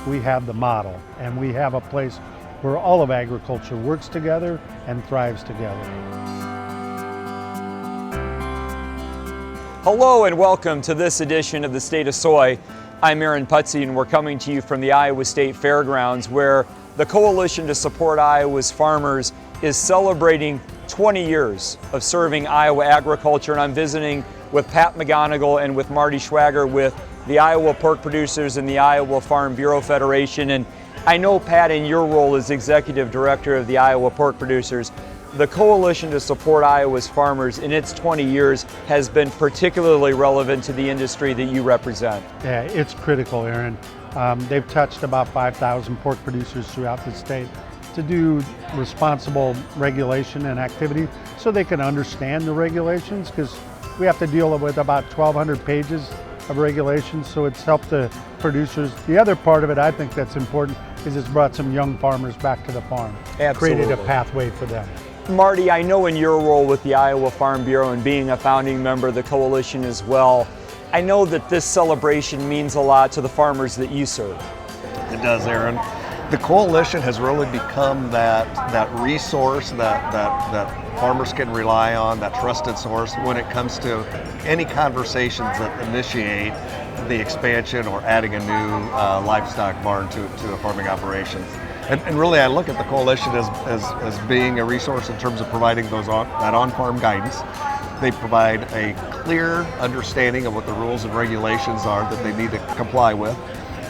we have the model, and we have a place where all of agriculture works together and thrives together. Hello and welcome to this edition of the State of Soy. I'm Aaron Putzi, and we're coming to you from the Iowa State Fairgrounds, where the Coalition to Support Iowa's Farmers is celebrating 20 years of serving Iowa agriculture. And I'm visiting with Pat McGonigal and with Marty Schwager with the Iowa Pork Producers and the Iowa Farm Bureau Federation. And I know, Pat, in your role as Executive Director of the Iowa Pork Producers, the Coalition to Support Iowa's Farmers in its 20 years has been particularly relevant to the industry that you represent. Yeah, it's critical, Aaron. They've touched about 5,000 pork producers throughout the state to do responsible regulation and activity so they can understand the regulations, because we have to deal with about 1,200 pages of regulations, so it's helped the producers. The other part of it I think that's important is it's brought some young farmers back to the farm. Absolutely. Created a pathway for them. Marty, I know in your role with the Iowa Farm Bureau and being a founding member of the coalition as well, I know that this celebration means a lot to the farmers that you serve. It does, Aaron. The coalition has really become that resource that farmers can rely on, that trusted source when it comes to any conversations that initiate the expansion or adding a new livestock barn to a farming operation. And really, I look at the coalition as being a resource in terms of providing that on-farm guidance. They provide a clear understanding of what the rules and regulations are that they need to comply with.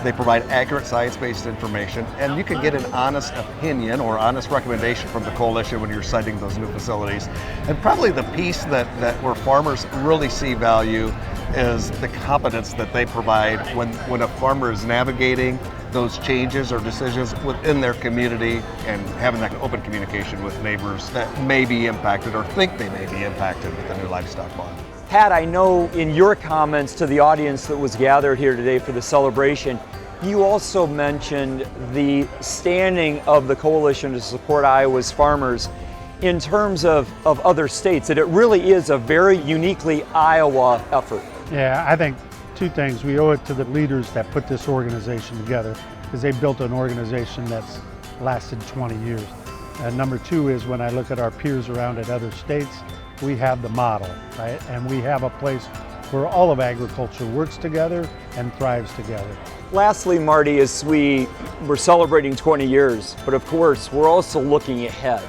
They provide accurate science-based information, and you can get an honest opinion or honest recommendation from the coalition when you're siting those new facilities. And probably the piece that where farmers really see value is the competence that they provide when a farmer is navigating those changes or decisions within their community and having that open communication with neighbors that may be impacted or think they may be impacted with the new livestock barn. Pat, I know in your comments to the audience that was gathered here today for the celebration, you also mentioned the standing of the Coalition to Support Iowa's Farmers in terms of other states, that it really is a very uniquely Iowa effort. Yeah, I think two things. We owe it to the leaders that put this organization together, because they built an organization that's lasted 20 years. And number two is, when I look at our peers around at other states, we have the model, right? And we have a place where all of agriculture works together and thrives together. Lastly, Marty, as we're celebrating 20 years, but of course, we're also looking ahead.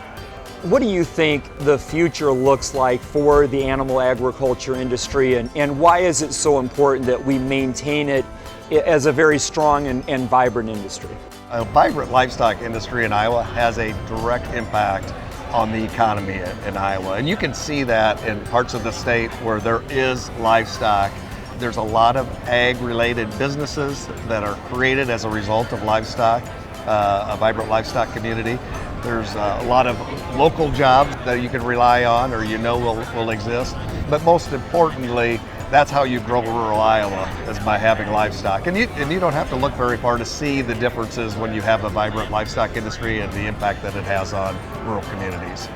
What do you think the future looks like for the animal agriculture industry, and why is it so important that we maintain it as a very strong and vibrant industry? A vibrant livestock industry in Iowa has a direct impact on the economy in Iowa. And you can see that in parts of the state where there is livestock. There's a lot of ag-related businesses that are created as a result of livestock, a vibrant livestock community. There's a lot of local jobs that you can rely on or will exist. But most importantly, that's how you grow rural Iowa, is by having livestock. And you don't have to look very far to see the differences when you have a vibrant livestock industry and the impact that it has on rural communities.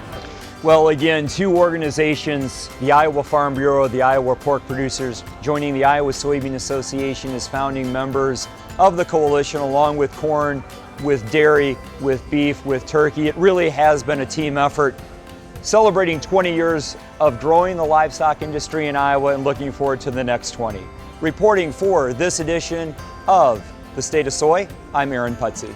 Well, again, two organizations, the Iowa Farm Bureau, the Iowa Pork Producers, joining the Iowa Soybean Association as founding members of the coalition, along with corn, with dairy, with beef, with turkey. It really has been a team effort, celebrating 20 years of growing the livestock industry in Iowa and looking forward to the next 20. Reporting for this edition of the State of Soy, I'm Aaron Putzi.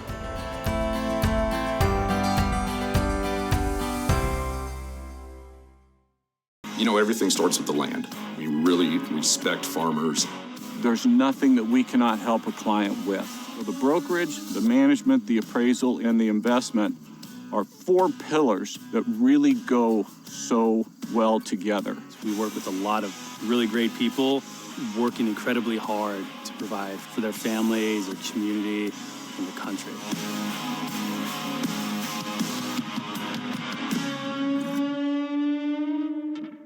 You know, everything starts with the land. We really respect farmers. There's nothing that we cannot help a client with. So the brokerage, the management, the appraisal, and the investment are four pillars that really go so well together. We work with a lot of really great people working incredibly hard to provide for their families, their community, and the country.